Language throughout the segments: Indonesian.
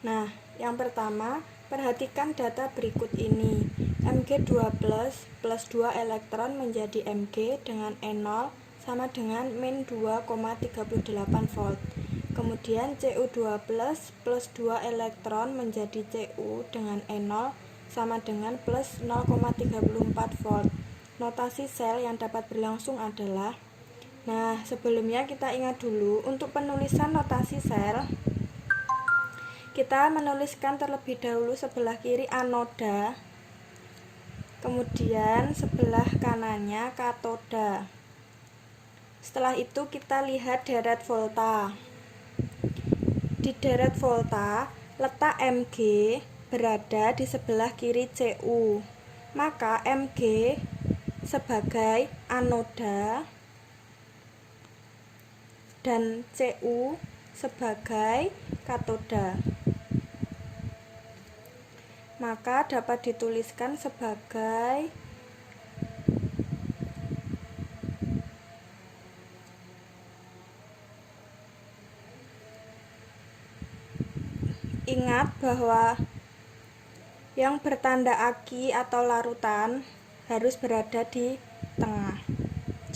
Nah, yang pertama, perhatikan data berikut ini. Mg2 plus 2 elektron menjadi Mg dengan E0 sama dengan min 2,38 volt. Kemudian Cu2 plus 2 elektron menjadi Cu dengan E0 sama dengan plus 0,34 volt. Notasi sel yang dapat berlangsung adalah, nah sebelumnya kita ingat dulu, untuk penulisan notasi sel, kita menuliskan terlebih dahulu sebelah kiri anoda, kemudian sebelah kanannya katoda. Setelah itu kita lihat deret volta. Di deret volta, letak Mg berada di sebelah kiri Cu. Maka Mg sebagai anoda dan Cu sebagai katoda. Maka dapat dituliskan sebagai ingat bahwa yang bertanda aki atau larutan harus berada di tengah.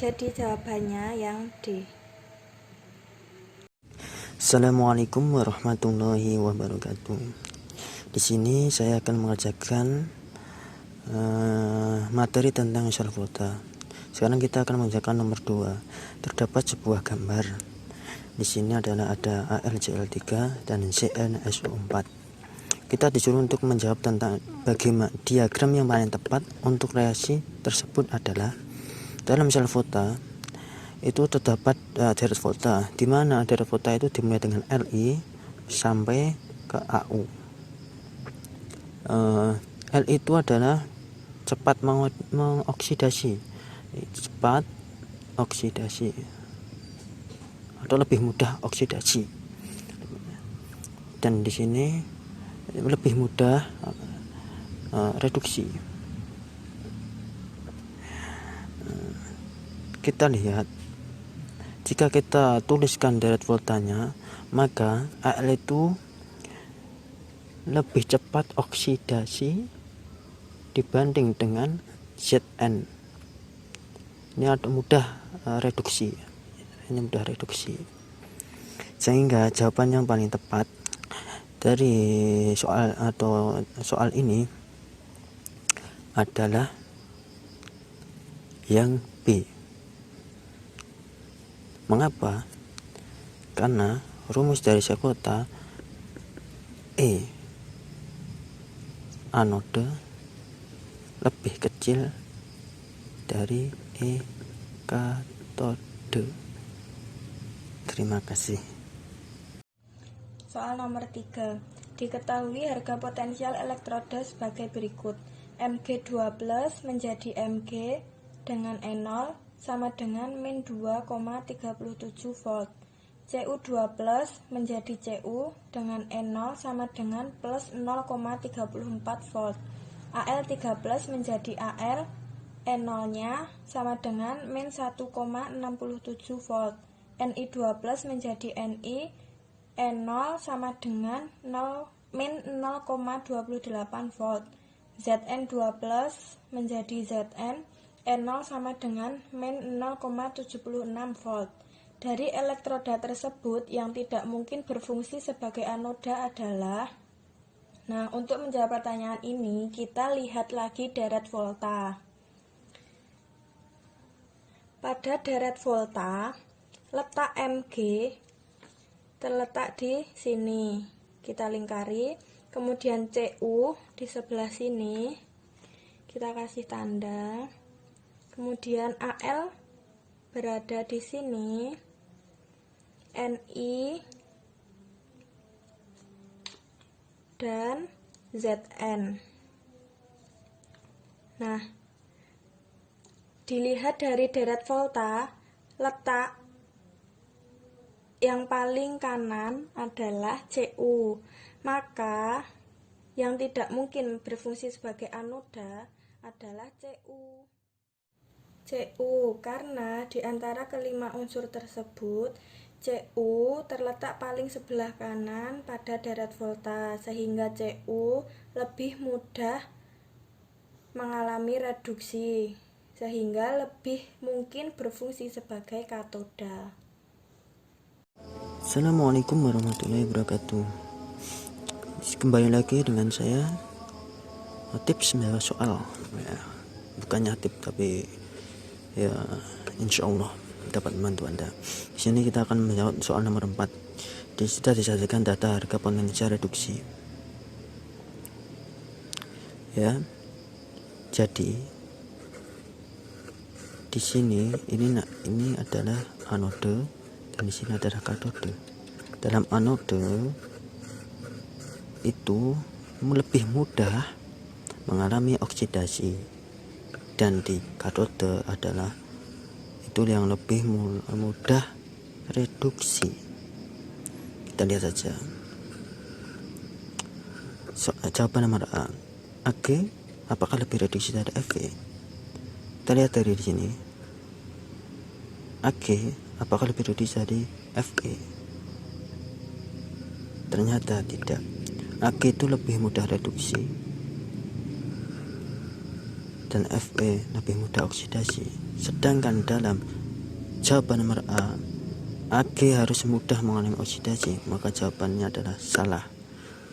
Jadi jawabannya yang D. Assalamualaikum warahmatullahi wabarakatuh. Di sini saya akan mengerjakan materi tentang isolar volta. Sekarang kita akan mengerjakan nomor 2. Terdapat sebuah gambar. Di sini adalah ada AlCl3 dan ZnSO4. Kita disuruh untuk menjawab tentang bagaimana diagram yang paling tepat untuk reaksi tersebut adalah dalam isolar volta itu terdapat deret volta, di mana deret volta itu dimulai dengan Li sampai ke AU. L itu adalah cepat mengoksidasi, cepat oksidasi atau lebih mudah oksidasi, dan di sini lebih mudah reduksi. Kita lihat, jika kita tuliskan deret voltanya, maka Al itu lebih cepat oksidasi dibanding dengan Zn. Ini ada mudah reduksi. Ini mudah reduksi. Sehingga jawaban yang paling tepat dari soal ini adalah yang B. Mengapa? Karena rumus dari sel volta E anode lebih kecil dari E katode. Terima kasih. Soal nomor 3. Diketahui harga potensial elektroda sebagai berikut. Mg2 menjadi Mg dengan E0 sama dengan min 2,37 volt. Cu2 menjadi Cu dengan E0 sama dengan plus 0,34 volt. Al3 menjadi Al, E0-nya sama dengan min 1,67 volt. Ni2 menjadi Ni, E0 sama dengan min 0,28 volt. Zn2 menjadi Zn, E0 sama dengan min 0,76 volt. Dari elektroda tersebut yang tidak mungkin berfungsi sebagai anoda adalah, nah untuk menjawab pertanyaan ini kita lihat lagi deret volta. Pada deret volta, letak Mg terletak di sini. Kita lingkari, kemudian Cu di sebelah sini kita kasih tanda. Kemudian Al berada di sini. Ni dan Zn. Nah, dilihat dari deret volta, letak yang paling kanan adalah Cu. Maka yang tidak mungkin berfungsi sebagai anoda adalah Cu. Cu karena di antara kelima unsur tersebut CU terletak paling sebelah kanan pada deret volta, sehingga CU lebih mudah mengalami reduksi, sehingga lebih mungkin berfungsi sebagai katoda. Assalamualaikum warahmatullahi wabarakatuh. Kembali lagi dengan saya, tips menjawab soal ya, bukannya tip tapi ya insya Allah dapat membantu Anda. Di sini kita akan menjawab soal nomor 4. Di situ disajikan data harga potensial reduksi. Ya. Jadi di sini ini adalah anode dan di sini adalah katode. Dalam anode itu lebih mudah mengalami oksidasi dan di katode adalah itu yang lebih mudah reduksi. Kita lihat saja. Jawaban nomor A. Ag apakah lebih reduksi dari Fe? Kita lihat dari di sini. Ag apakah lebih reduksi dari Fe? Ternyata tidak. Ag itu lebih mudah reduksi dan Fe lebih mudah oksidasi. Sedangkan dalam jawaban nomor A, Ag harus mudah mengalami oksidasi, maka jawabannya adalah salah.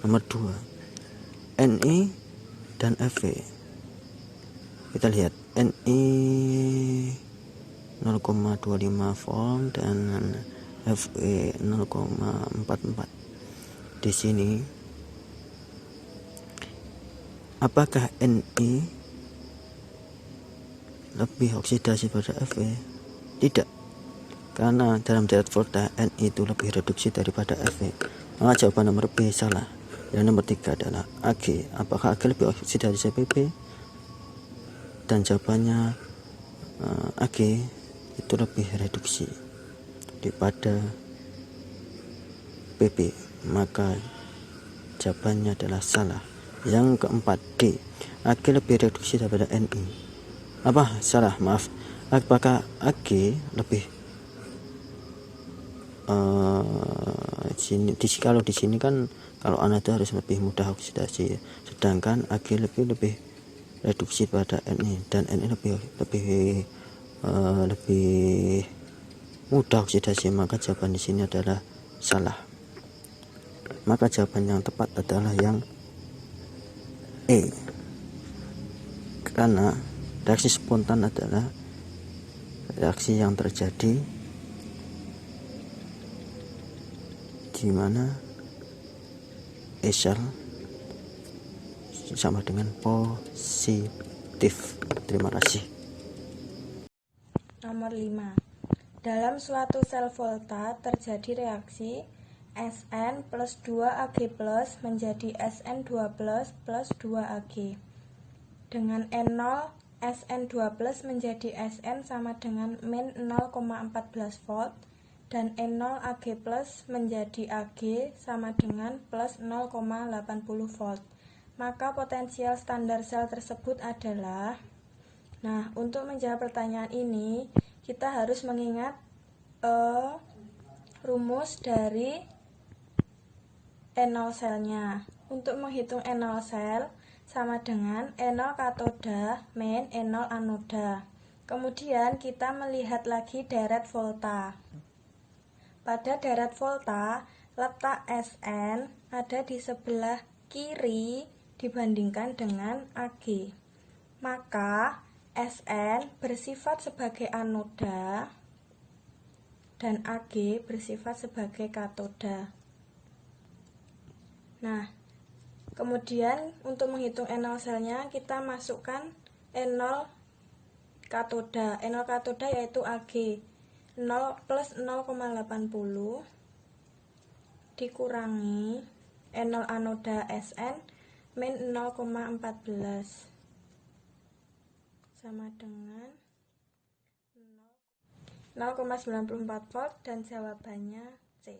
Nomor 2, Ni dan Fe. Kita lihat Ni 0,25 volt dan Fe 0,44. Di sini apakah Ni lebih oksidasi pada Fe? Tidak, karena dalam deret volta Ni itu lebih reduksi daripada Fe. Maka jawaban nomor B salah. Yang nomor 3 adalah Ag. Apakah Ag lebih oksidasi dari Pp? Dan jawabannya Ag itu lebih reduksi daripada Pp. Maka jawabannya adalah salah. Yang keempat D. Ag lebih reduksi daripada Ni. Salah, maaf. Apakah Ag lebih kalau di sini kan kalau anode harus lebih mudah oksidasi, sedangkan Ag lebih reduksi pada Ni dan Ni lebih mudah oksidasi, maka jawaban di sini adalah salah. Maka jawaban yang tepat adalah yang E. Karena reaksi spontan adalah reaksi yang terjadi di mana sel sama dengan positif. Terima kasih. Nomor 5. Dalam suatu sel volta terjadi reaksi Sn plus 2Ag plus menjadi Sn2 plus 2Ag. Dengan N0 Sn2 plus menjadi Sn sama dengan min 0,14 volt dan N0 Ag plus menjadi Ag sama dengan plus 0,80 volt. Maka potensial standar sel tersebut adalah, nah, untuk menjawab pertanyaan ini kita harus mengingat rumus dari N0 selnya. Untuk menghitung N0 sel sama dengan N0 katoda min N0 anoda. Kemudian kita melihat lagi deret volta. Pada deret volta, letak Sn ada di sebelah kiri dibandingkan dengan Ag. Maka Sn bersifat sebagai anoda dan Ag bersifat sebagai katoda. Nah, kemudian untuk menghitung N0 selnya kita masukkan N0 katoda. N0 katoda yaitu Ag 0 plus 0,80 dikurangi N0 anoda Sn min 0,14 sama dengan 0,94 volt dan jawabannya C.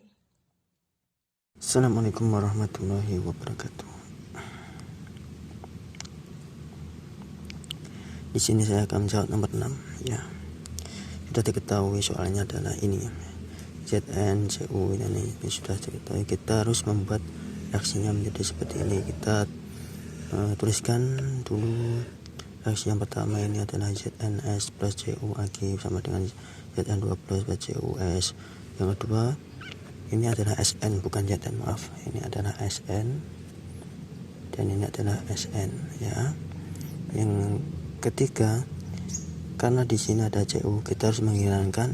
Assalamualaikum warahmatullahi wabarakatuh. Di sini saya akan menjawab nomor 6 ya. Sudah diketahui soalnya adalah ini. Zn, Cu ini sudah diketahui. Kita harus membuat reaksinya menjadi seperti ini. Kita tuliskan dulu reaksi yang pertama. Ini adalah ZnS plus CuAg sama dengan Zn2 plus CuS. Yang kedua ini adalah Sn, bukan Zn, maaf, ini adalah Sn dan ini adalah Sn ya. Yang ketiga, karena di sini ada Cu, kita harus menghilangkan,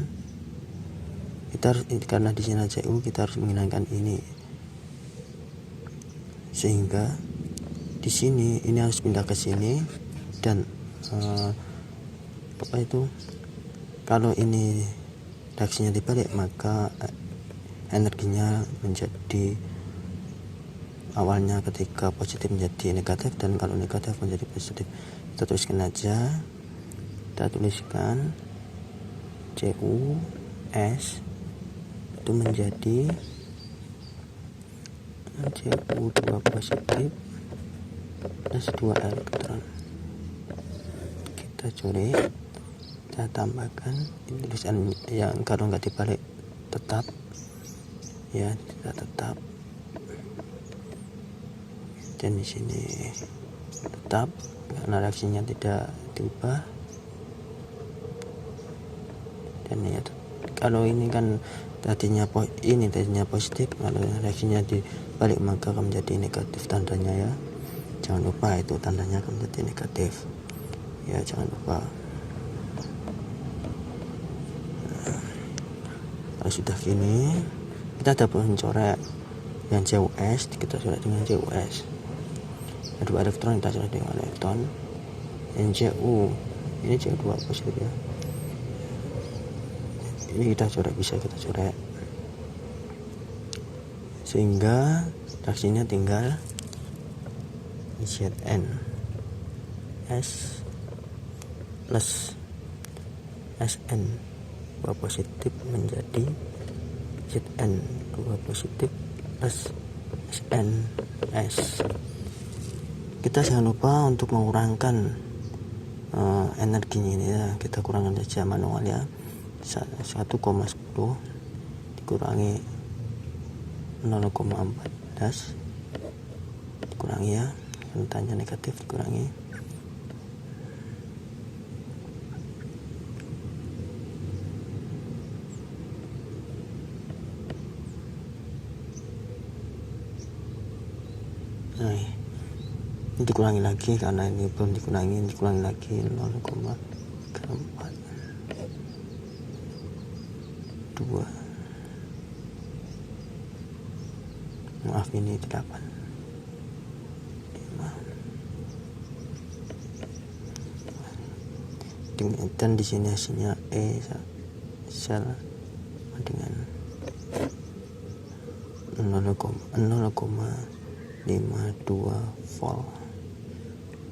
karena di sini ada Cu, kita harus menghilangkan ini, sehingga di sini ini harus pindah ke sini. Dan kalau ini reaksinya dibalik, maka energinya menjadi awalnya ketika positif menjadi negatif, dan kalau negatif menjadi positif. Kita tuliskan aja, kita tuliskan CuS itu menjadi Cu2 positif plus 2 elektron. Kita coret, kita tambahkan ini tulisan yang kalau nggak dibalik tetap ya, kita tetap, dan di sini tetap karena reaksinya tidak diubah. Dan ya, kalau ini kan tadinya positif, kalau reaksinya dibalik maka akan menjadi negatif tandanya ya. Jangan lupa itu tandanya akan menjadi negatif ya, jangan lupa. Kalau sudah gini, kita dapat mencoret yang CuS, kita coret dengan CuS. Ada 2 elektron, kita coret dengan elektron. Yang Cu ini Cu2 positif ya, ini kita coret, bisa kita coret, sehingga reaksinya tinggal Zn S plus Sn 2 positif menjadi Zn 2 positif plus SNS. Kita jangan lupa untuk mengurangkan energinya ini ya, kita kurangkan saja manual ya. 1,10 dikurangi 0,14 dikurangi ya, rentannya negatif dikurangi. Nah, ini dikurangi lagi karena ini belum dikurangi lagi 0,4 2, maaf ini 8 5. Dan di sini hasilnya sama dengan 0,52 volt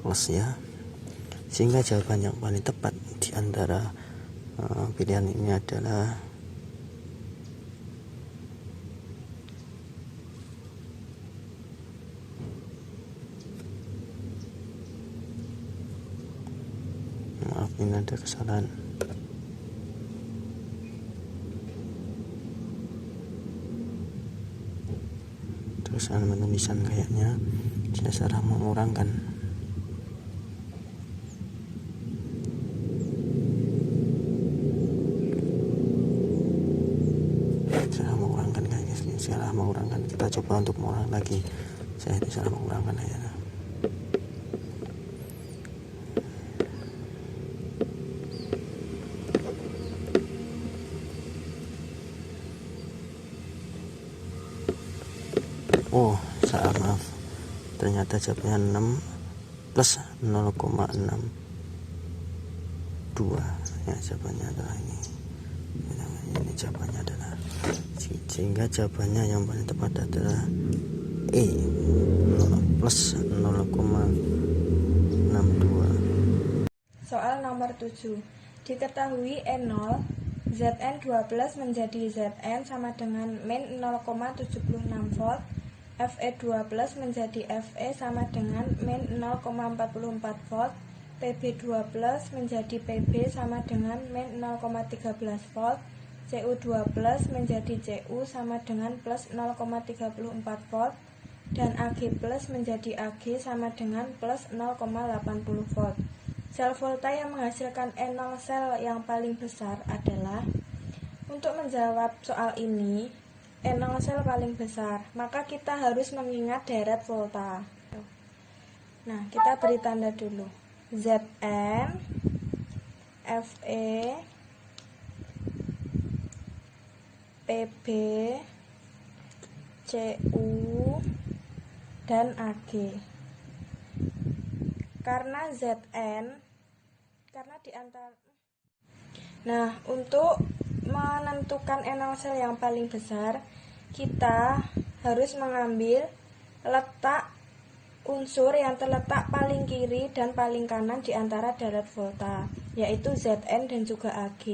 plus ya, sehingga jawaban yang paling tepat di antara pilihan ini adalah ini ada kesalahan. Terus penulisan kayaknya tidak salah mengurangkan. Salah mengurangkan. Kita coba untuk mengurang lagi. Saya itu salah mengurangkan kayaknya. Oh, salah, maaf. Ternyata jawabannya 6 plus 0,62 ya, jawabannya adalah ini. Ini jawabannya adalah, sehingga jawabannya yang paling tepat adalah E plus 0,62. Soal nomor 7. Diketahui E0 Zn2 plus menjadi Zn sama dengan min 0,76 volt, Fe2 plus menjadi Fe sama dengan min 0,44 volt, Pb2 plus menjadi Pb sama dengan min 0,13 volt, CU2 plus menjadi CU sama dengan plus 0,34 volt, dan AG plus menjadi AG sama dengan plus 0,80 volt. Sel volta yang menghasilkan E0 sel yang paling besar adalah, untuk menjawab soal ini, E0 sel paling besar, maka kita harus mengingat deret volta. Nah, kita beri tanda dulu. Zn, Fe, Pb, Cu, dan Ag. Karena di antara untuk menentukan E0 sel yang paling besar, kita harus mengambil letak unsur yang terletak paling kiri dan paling kanan di antara deret volta, yaitu Zn dan juga Ag.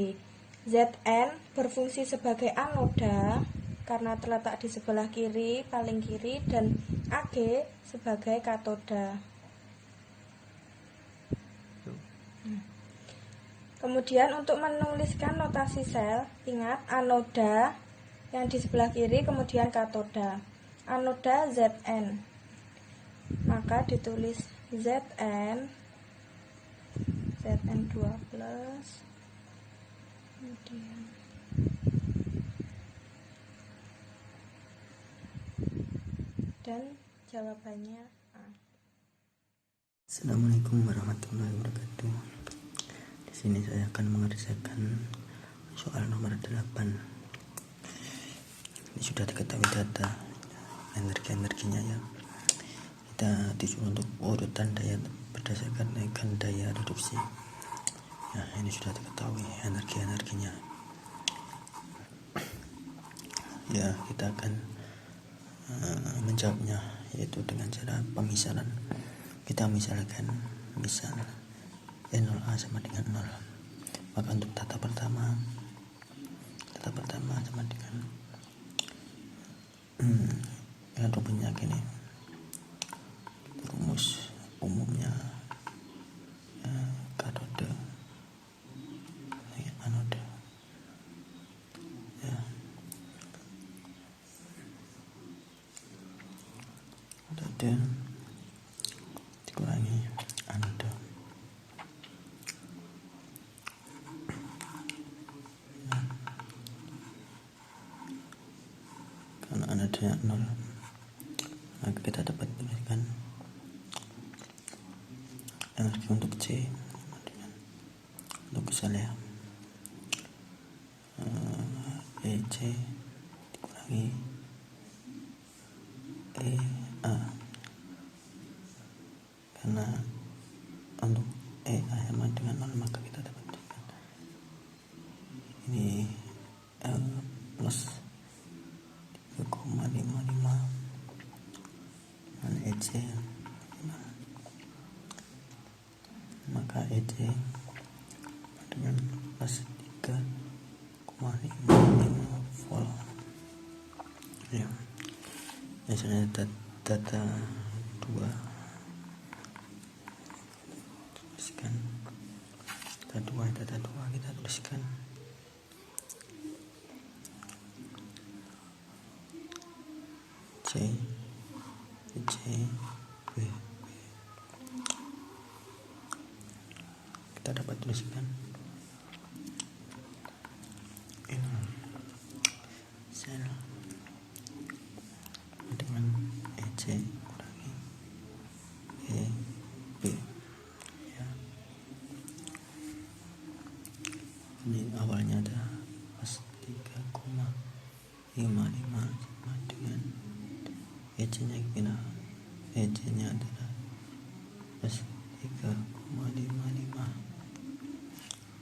Zn berfungsi sebagai anoda karena terletak di sebelah kiri, paling kiri, dan Ag sebagai katoda. Kemudian untuk menuliskan notasi sel, ingat anoda yang di sebelah kiri, kemudian katoda. Anoda Zn, maka ditulis Zn2 plus, kemudian dan jawabannya A. Assalamualaikum warahmatullahi wabarakatuh. Di sini saya akan mengerjakan soal nomor 8. Ini sudah diketahui data energi-energinya ya. Kita disuruh untuk urutan daya berdasarkan naikan daya reduksi. Nah, ini sudah diketahui energi-energinya. Ya, kita akan menjawabnya yaitu dengan cara pemisalan. Kita misalkan misal E0A sama dengan 0. Maka untuk data pertama sama dengan rumusnya gini. Rumus umumnya katode anode ya. Katode dikurangi anode. Karena anodenya 0, maka kita dapat tuliskan energi untuk C untuk sel ya, EC dikurangi EA, karena untuk EA sama dengan 0, maka kita dapat tuliskan ini plus 3,55 dan EC, maka EC dengan plus 3,55 volt ya. Misalnya data 2, tuliskan data 2 kita tuliskan C B. Kita dapat tuliskan ini sel dengan EC kurangi EB ya. Ini awalnya ada plus 3,55 sama dengan EC-nya adalah plus 3,55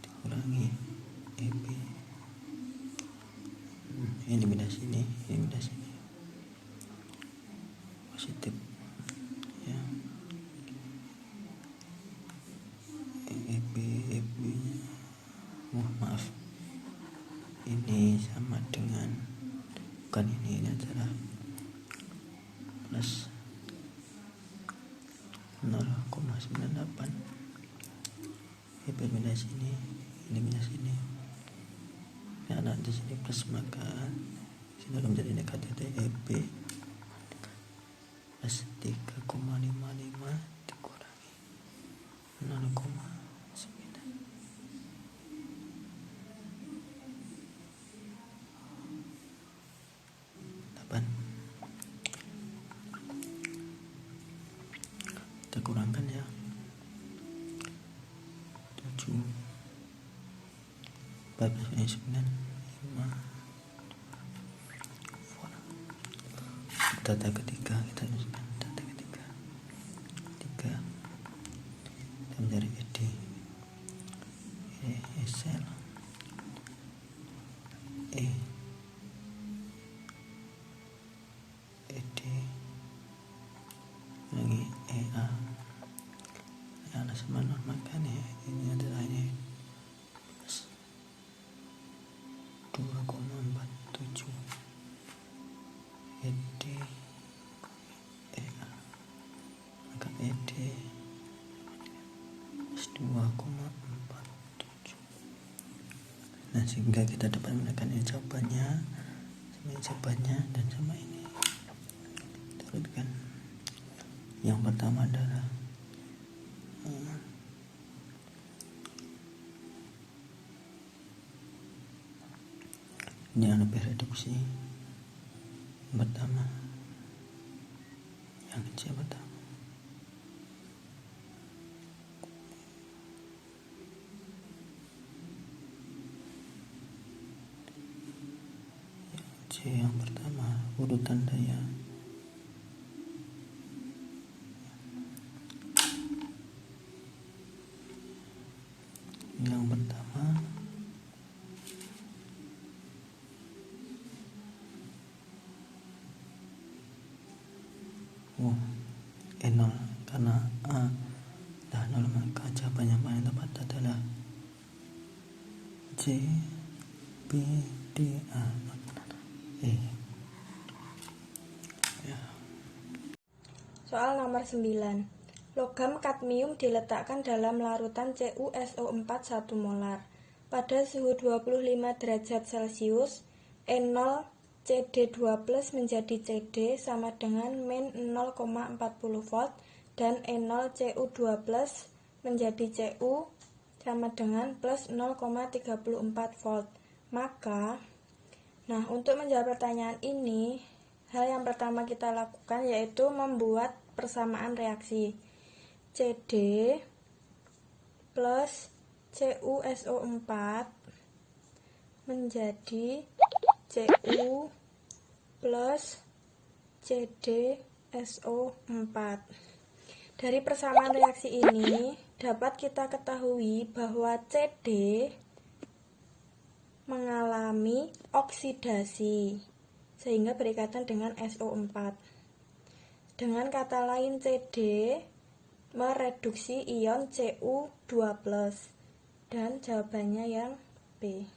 dikurangi EB. Ini beda sini positif ya. EB maaf, ini sama dengan bukan ini adalah plus 0,98. EB beda sini, ini beda sini, karena di sini plus maka di sini akan menjadi negatif. EB plus 3,55 dikurangi 0,9. Kita kurangkan ya, 7 14 9 5. Data ketiga kita tuliskan, data ketiga 3 kita mencari ED sel ED lagi EA sama maka nih ini adalah ini plus 2,47 ED EA maka ED plus 2,47. Nah, sehingga kita dapat menekan ini jawabannya dan sama ini. Turutkan. Yang pertama adalah ini lebih reduksi. Yang pertama, yang C pertama. Yang pertama urutan daya yang pertama E0 karena A dah 0 maka jawaban yang paling tepat adalah C B D A E. Soal nomor 9. Logam kadmium diletakkan dalam larutan CuSO4 1 molar. Pada suhu 25 derajat Celcius, E0 CD2+ menjadi CD sama dengan min 0,40 volt dan E0 Cu2+ menjadi Cu sama dengan plus 0,34 volt. Maka, untuk menjawab pertanyaan ini, hal yang pertama kita lakukan yaitu membuat persamaan reaksi. CD plus CuSO4 menjadi Cu plus CdSO4. Dari persamaan reaksi ini dapat kita ketahui bahwa CD mengalami oksidasi sehingga berikatan dengan SO4. Dengan kata lain, CD mereduksi ion Cu2+, dan jawabannya yang B.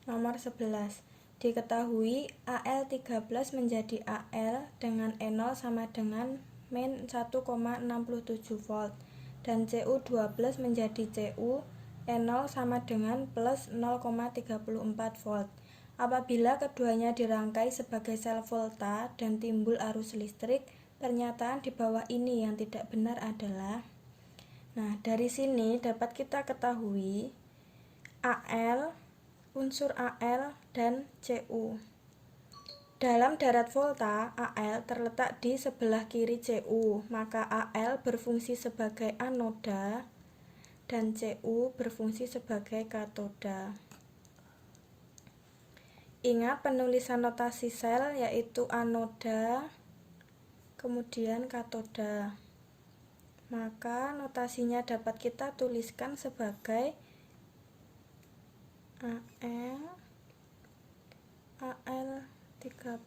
Nomor 11. Diketahui Al13 menjadi Al dengan E0 sama dengan min 1,67 volt dan Cu2+ menjadi Cu E0 sama dengan plus 0,34 volt. Apabila keduanya dirangkai sebagai sel volta dan timbul arus listrik, pernyataan di bawah ini yang tidak benar adalah. Dari sini dapat kita ketahui unsur Al dan Cu. Dalam darat volta, Al terletak di sebelah kiri Cu, maka Al berfungsi sebagai anoda dan Cu berfungsi sebagai katoda. Ingat penulisan notasi sel yaitu anoda, kemudian katoda. Maka notasinya dapat kita tuliskan sebagai Al13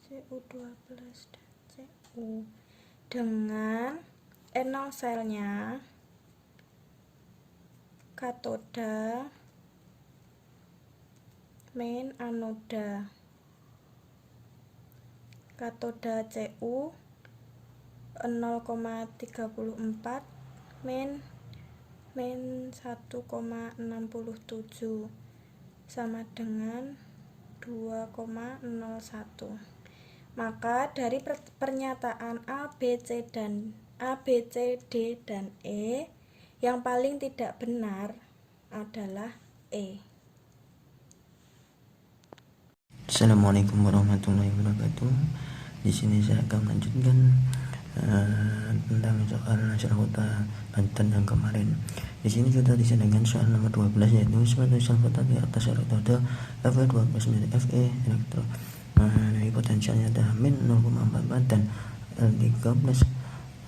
Cu2+ dan Cu dengan E0 selnya katoda, main anoda. Katoda Cu 0,34, main 1,67 sama dengan 2,01. Maka dari pernyataan A, B, C, D, dan E, yang paling tidak benar adalah E. Assalamualaikum warahmatullahi wabarakatuh. Di sini saya akan melanjutkan tentang soal nasional kota Banten yang kemarin. Di sini kita disediakan soal nomor 12, yaitu suatu sel kota di atas elektroda Fe2 plus Fe elektron. Potensialnya adalah min 0,44 dan L3 plus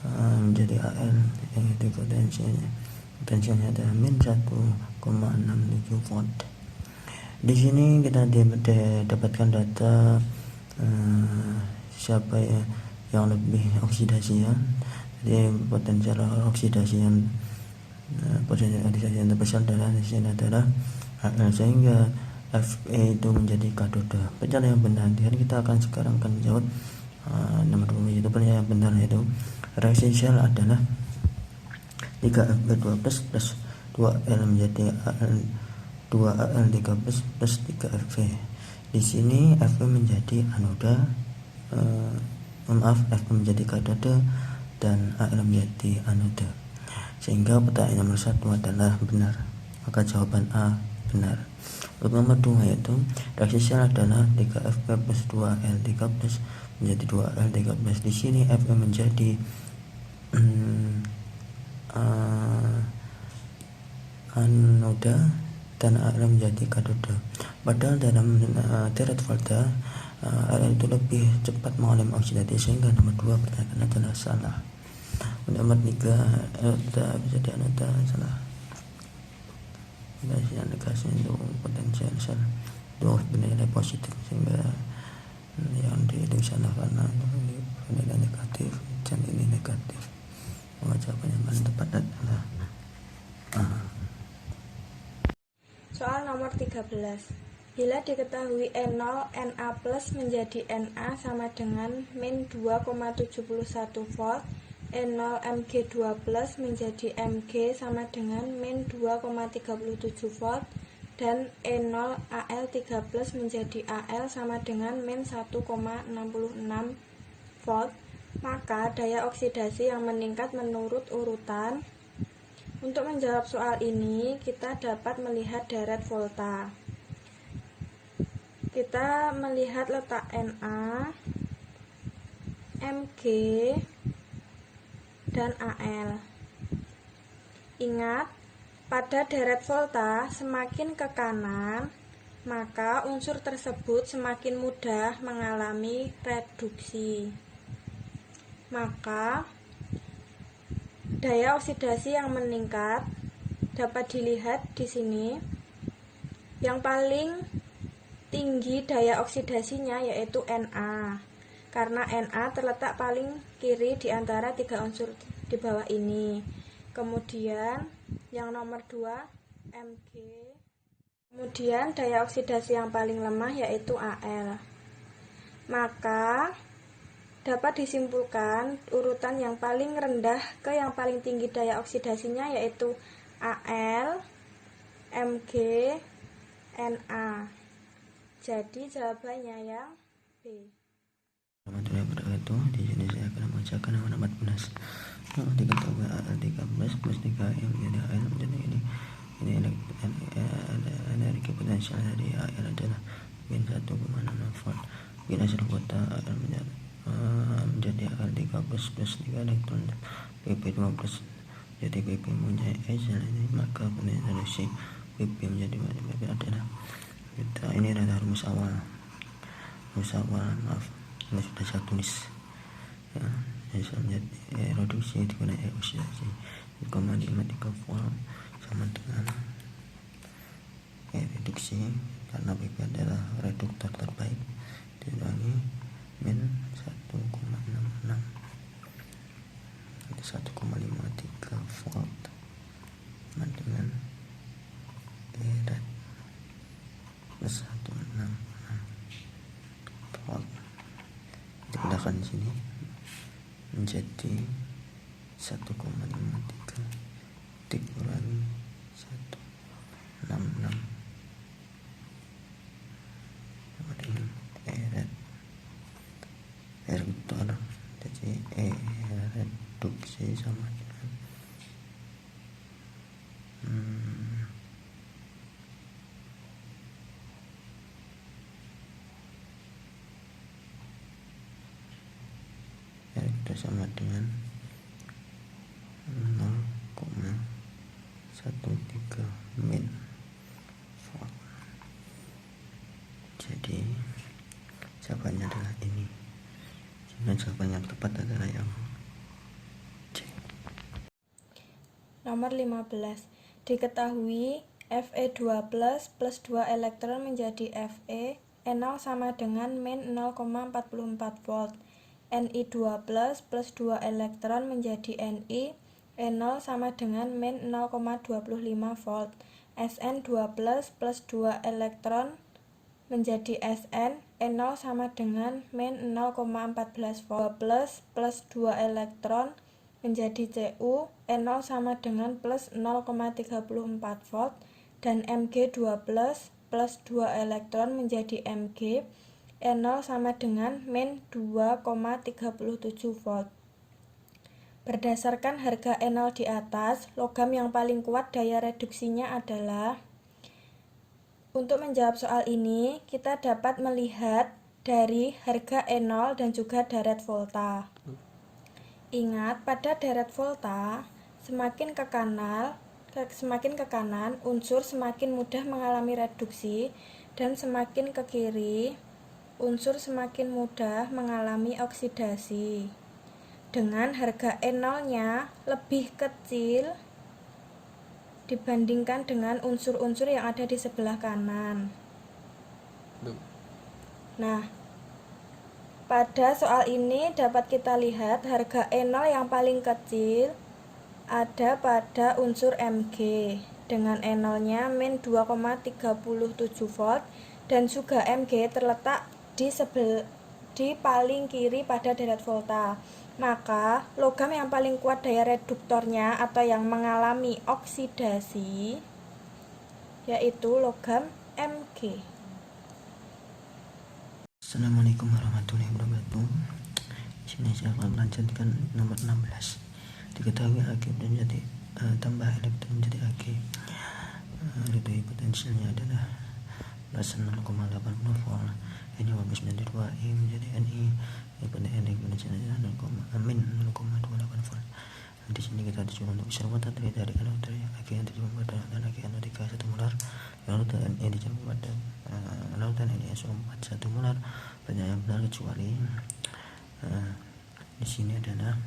menjadi Al, yang itu potensialnya adalah min 1,67 volt. Di sini kita dapatkan data siapa yang lebih oksidasian. Jadi potensial oksidasian terbesar adalah di sini adalah Al, sehingga Fe itu menjadi katoda. Pernyataan yang benar. Jadi kita sekarang akan menjawab nomor 2, yaitu pernyataan yang benar, yaitu reaksi sel adalah 3Fe2 plus 2L menjadi Al 2Al3 plus 3Fe. Di sini Fe menjadi anoda, Fe menjadi katoda dan Al menjadi anoda. Sehingga pertanyaan nomor 1 adalah benar. Maka jawaban A benar. Untuk nomor 2, yaitu reaksi sel adalah 3Fe plus 2L3 plus menjadi 2L3 plus. Di sini Fe menjadi anoda dan Al menjadi katoda. Padahal dalam deret volta Al itu lebih cepat mengalami oksidasi, sehingga nomor 2 pertanyaan adalah salah. Nomor 3 anoda bisa di anoda, salah. Negasi untuk potensial sel itu bernilai positif, sehingga yang itu salah karena bernilai negatif dan ini negatif. Maka jawaban yang paling tepat adalah A. Soal nomor 13. Bila diketahui E0 Na plus menjadi Na sama dengan min 2,71 volt, E0 Mg2 plus menjadi Mg sama dengan min 2,37 volt, dan E0 Al3 plus menjadi Al sama dengan min 1,66 volt, maka daya oksidasi yang meningkat menurut urutan. Untuk menjawab soal ini, kita dapat melihat deret volta. Kita melihat letak Na, Mg, dan Al. Ingat, pada deret volta semakin ke kanan, maka unsur tersebut semakin mudah mengalami reduksi. Maka daya oksidasi yang meningkat dapat dilihat di sini. Yang paling tinggi daya oksidasinya yaitu Na, karena Na terletak paling kiri di antara 3 unsur di bawah ini. Kemudian yang nomor 2 Mg. Kemudian daya oksidasi yang paling lemah yaitu Al. Maka dapat disimpulkan urutan yang paling rendah ke yang paling tinggi daya oksidasinya yaitu Al, Mg, Na. Jadi jawabannya yang B. Warahmatullahi wabarakatuh. Di sini saya akan membacakan nomor 14. Diketahui Al3 plus 3M menjadi Al menjadi ini energi potensial dari Al adalah min 1,6 volt. Bila sel kota Al menjadi Al3 plus 3 elektron PP2 plus, jadi PP punya sel ini, maka potensial PP menjadi PP adalah kita, ini adalah rumus awal, maaf, ini sudah saya tulis ya. Sel menjadi reduksi digunakan oksidasi 0,53 volt sama dengan reduksi, karena PP adalah reduktor terbaik, diulangi min 1,66 1,53 volt sama dengan ditekan sini menjadi 1,53 dikurangi 166 kemudian reduktor, jadi reduksi sama dengan itu sama dengan 0,13 min volt. Jadi jawabannya adalah ini. Sehingga jawaban yang tepat adalah yang C. Nomor 15. Diketahui Fe2 plus 2 elektron menjadi Fe, E0 sama dengan min 0,44 volt. Ni2 plus 2 elektron menjadi Ni, E0 sama dengan min 0,25 volt. Sn2 plus 2 elektron menjadi Sn, E0 sama dengan min 0,14 volt. Plus 2 elektron menjadi Cu, E0 sama dengan plus 0,34 volt, dan Mg2 plus 2 elektron menjadi Mg, E0 sama dengan min 2,37 volt. Berdasarkan harga E0 di atas, logam yang paling kuat daya reduksinya adalah. Untuk menjawab soal ini, kita dapat melihat dari harga E0 dan juga deret volta. Ingat, pada deret volta, semakin ke kanan, unsur semakin mudah mengalami reduksi, dan semakin ke kiri, unsur semakin mudah mengalami oksidasi. Dengan harga E0-nya lebih kecil dibandingkan dengan unsur-unsur yang ada di sebelah kanan. Nah, pada soal ini dapat kita lihat harga E0 yang paling kecil ada pada unsur Mg dengan E0-nya min 2,37 volt, dan juga Mg terletak di paling kiri pada deret volta. Maka logam yang paling kuat daya reduktornya atau yang mengalami oksidasi yaitu logam Mg. Assalamualaikum warahmatullahi wabarakatuh. Sini saya akan melanjutkan nomor 16. Diketahui Ag menjadi tambah elektron menjadi Ag. Diketahui potensialnya adalah plus 0,80 volt. Ini bagus menjadi 2i menjadi Ni. Pada Ni potensialnya 0,28 volt. Di sini kita disuruh untuk observasi terdiri dari elektron Ag yang terjumpa pada Ag NO3 1 molar, lalu Ni dijumpa pada lautan NiSO4 1 molar. Banyak yang benar kecuali di sini adalah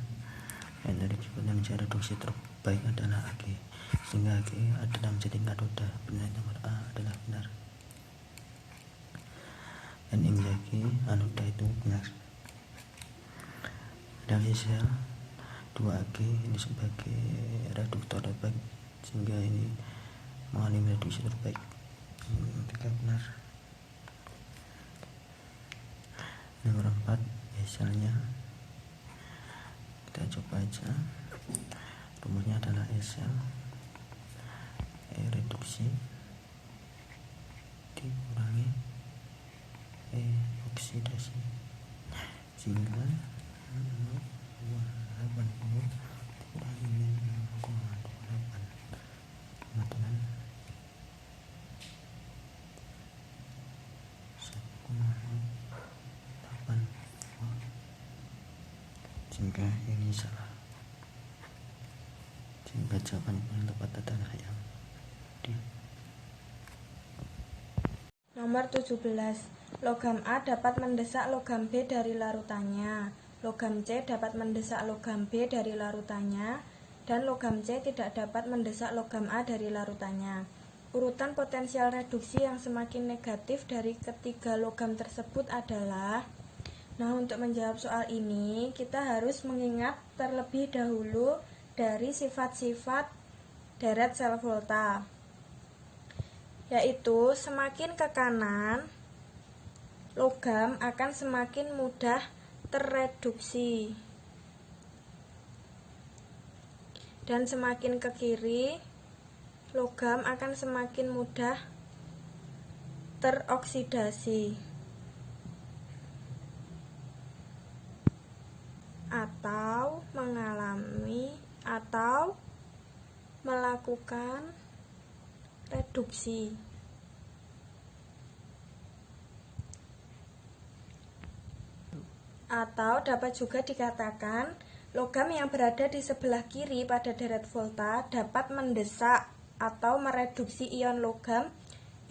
yang dari yang mencari reduksi terbaik adalah Ag, sehingga Ag adalah menjadi katoda. Penilaian nomor A adalah benar. Ni menjadi anoda itu benar. Dari sel 2Ag ini sebagai reduktor terbaik, sehingga ini mengalami reduksi terbaik. Tidak benar. Nomor 4 selnya kita coba aja. Rumusnya adalah sel reduksi dikurangi oksidasi, sehingga 0,80 kurangi min 0,28 dengan 1,8 volt, sehingga ini salah. Sehingga jawaban yang tepat adalah yang D. Nomor 17. Logam A dapat mendesak logam B dari larutannya. Logam C dapat mendesak logam B dari larutannya, dan logam C tidak dapat mendesak logam A dari larutannya. Urutan potensial reduksi yang semakin negatif dari ketiga logam tersebut adalah. Nah, untuk menjawab soal ini, kita harus mengingat terlebih dahulu dari sifat-sifat deret sel volta, yaitu semakin ke kanan, logam akan semakin mudah terreduksi. Dan semakin ke kiri, logam akan semakin mudah teroksidasi atau mengalami atau melakukan reduksi. Atau dapat juga dikatakan logam yang berada di sebelah kiri pada deret volta dapat mendesak atau mereduksi ion logam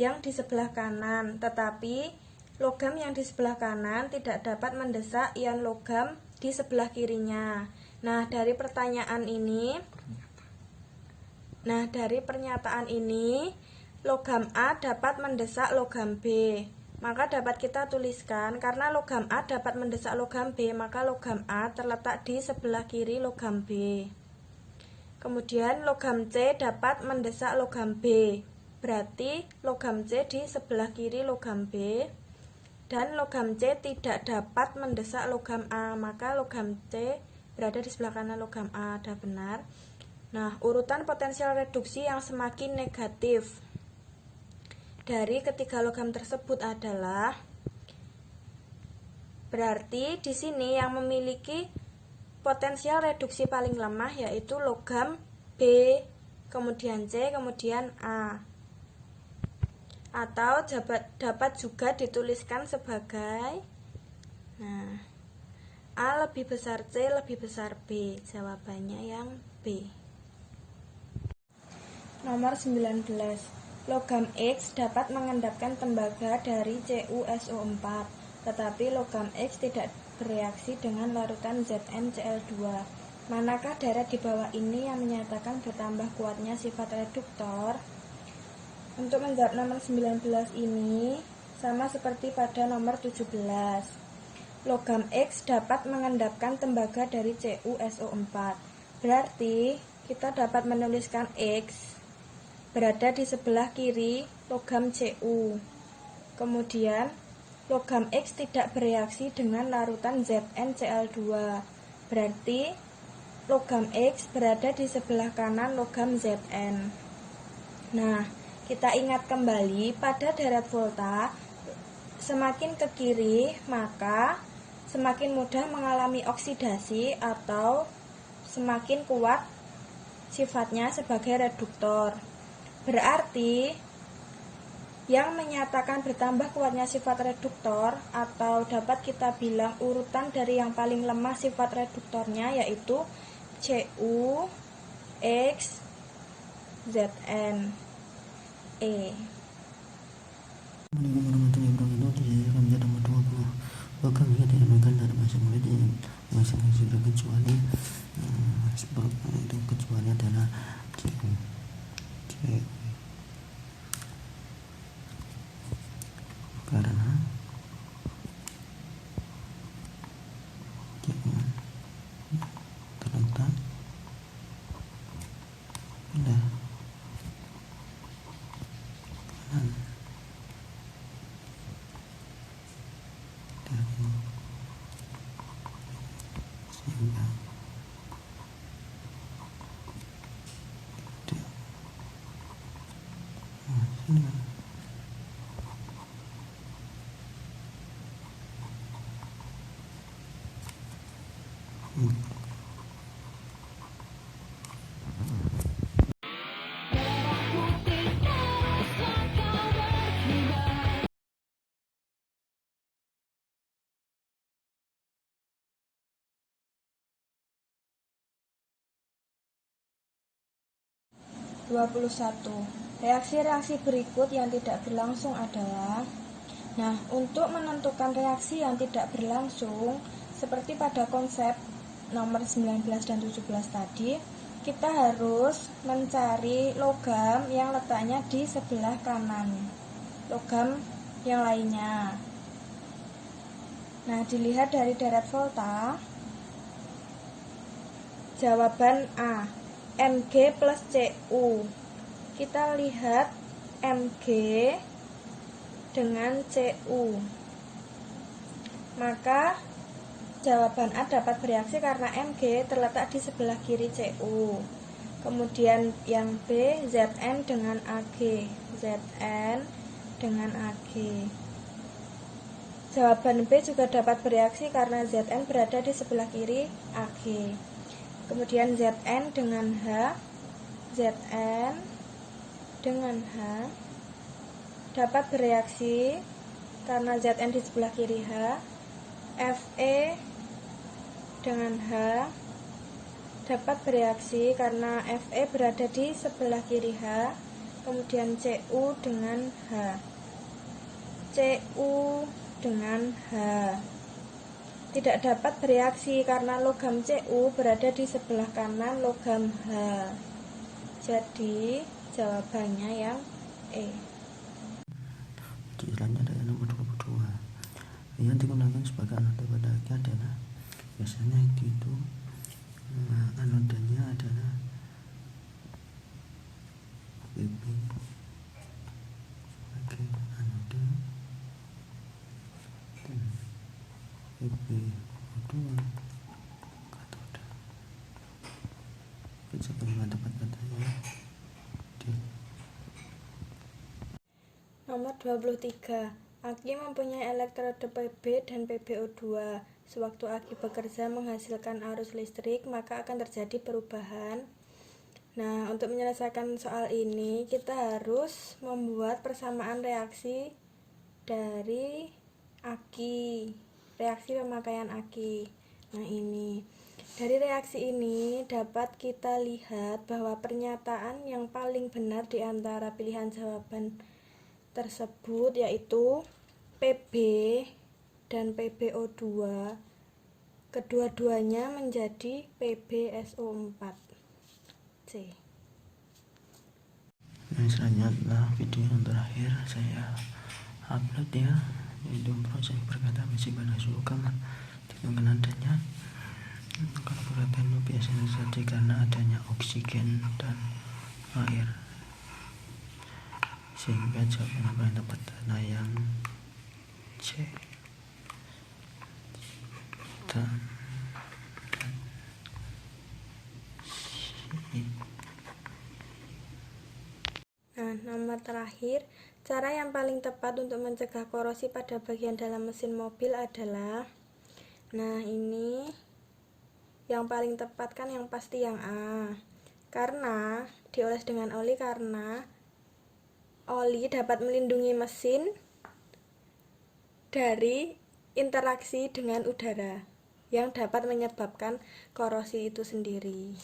yang di sebelah kanan, tetapi logam yang di sebelah kanan tidak dapat mendesak ion logam di sebelah kirinya. Nah, dari pernyataan ini, logam A dapat mendesak logam B. Maka dapat kita tuliskan, karena logam A dapat mendesak logam B, maka logam A terletak di sebelah kiri logam B. Kemudian logam C dapat mendesak logam B, berarti logam C di sebelah kiri logam B. Dan logam C tidak dapat mendesak logam A, maka logam C berada di sebelah kanan logam A. Ada benar. Nah, urutan potensial reduksi yang semakin negatif dari ketiga logam tersebut adalah, berarti di sini yang memiliki potensial reduksi paling lemah yaitu logam B, kemudian C, kemudian A. Atau dapat juga dituliskan sebagai, nah, A lebih besar C lebih besar B. Jawabannya yang B. Nomor 19. Logam X dapat mengendapkan tembaga dari CuSO4, tetapi logam X tidak bereaksi dengan larutan ZnCl2. Manakah deret di bawah ini yang menyatakan bertambah kuatnya sifat reduktor? Untuk menjawab nomor 19 ini sama seperti pada nomor 17. Logam X dapat mengendapkan tembaga dari CuSO4. Berarti kita dapat menuliskan X berada di sebelah kiri logam Cu. Kemudian logam X tidak bereaksi dengan larutan ZnCl2. Berarti logam X berada di sebelah kanan logam Zn. Nah, kita ingat kembali pada deret volta, semakin ke kiri maka semakin mudah mengalami oksidasi atau semakin kuat sifatnya sebagai reduktor. Berarti yang menyatakan bertambah kuatnya sifat reduktor, atau dapat kita bilang urutan dari yang paling lemah sifat reduktornya, yaitu Cu, X, Zn, E. Assalamualaikum warahmatullahi wabarakatuh. Di sini kami nomor 20. Logam yang dinamakan dalam bahasa murid yang sudah kecuali itu kecuali adalah Cu. Karena Cu terletak pada kanan dari sehingga tidak menghasilkan Reaksi-reaksi berikut yang tidak berlangsung adalah, nah, untuk menentukan reaksi yang tidak berlangsung, seperti pada konsep nomor 19 dan 17 tadi, kita harus mencari logam yang letaknya di sebelah kanan logam yang lainnya. Nah, dilihat dari deret volta, jawaban A, Mg plus Cu. Kita lihat Mg dengan Cu. Maka Jawaban A dapat bereaksi karena Mg terletak di sebelah kiri Cu. Kemudian yang B, Zn dengan Ag. Zn dengan Ag. Jawaban B juga dapat bereaksi karena Zn berada di sebelah kiri Ag. Kemudian Zn dengan H. Zn dengan H dapat bereaksi karena Zn di sebelah kiri H. Fe dengan H dapat bereaksi karena Fe berada di sebelah kiri H. Kemudian Cu dengan H. Cu dengan H tidak dapat bereaksi karena logam Cu berada di sebelah kanan logam H. Jadi jawabannya yang E. Selanjutnya ada nomor 22. Yang digunakan sebagai anoda pada Ag adalah biasanya itu anodanya adalah Bb sebagai anoda dan Bb2 katoda. Kita bagaimana tempat katanya D. Nomor 23. Aki mempunyai elektrode Pb dan PbO2. Sewaktu Aki bekerja menghasilkan arus listrik, maka akan terjadi perubahan. Nah, untuk menyelesaikan soal ini, kita harus membuat persamaan reaksi dari Aki, reaksi pemakaian Aki. Nah, ini. Dari reaksi ini dapat kita lihat bahwa pernyataan yang paling benar di antara pilihan jawaban tersebut yaitu Pb dan PbO2 kedua-duanya menjadi PbSO4. C. Nah, selanjutnya adalah video yang terakhir saya upload ya, yaitu proses perkataan besi pada suhu kamar. Dengan adanya kalau perkataan itu biasanya terjadi karena adanya oksigen dan air, sehingga jawaban yang paling tepat adalah yang C. Dan C. Nah, nomor terakhir, cara yang paling tepat untuk mencegah korosi pada bagian dalam mesin mobil adalah, nah ini yang paling tepat kan yang pasti yang A, karena dioles dengan oli, karena oli dapat melindungi mesin dari interaksi dengan udara yang dapat menyebabkan korosi itu sendiri.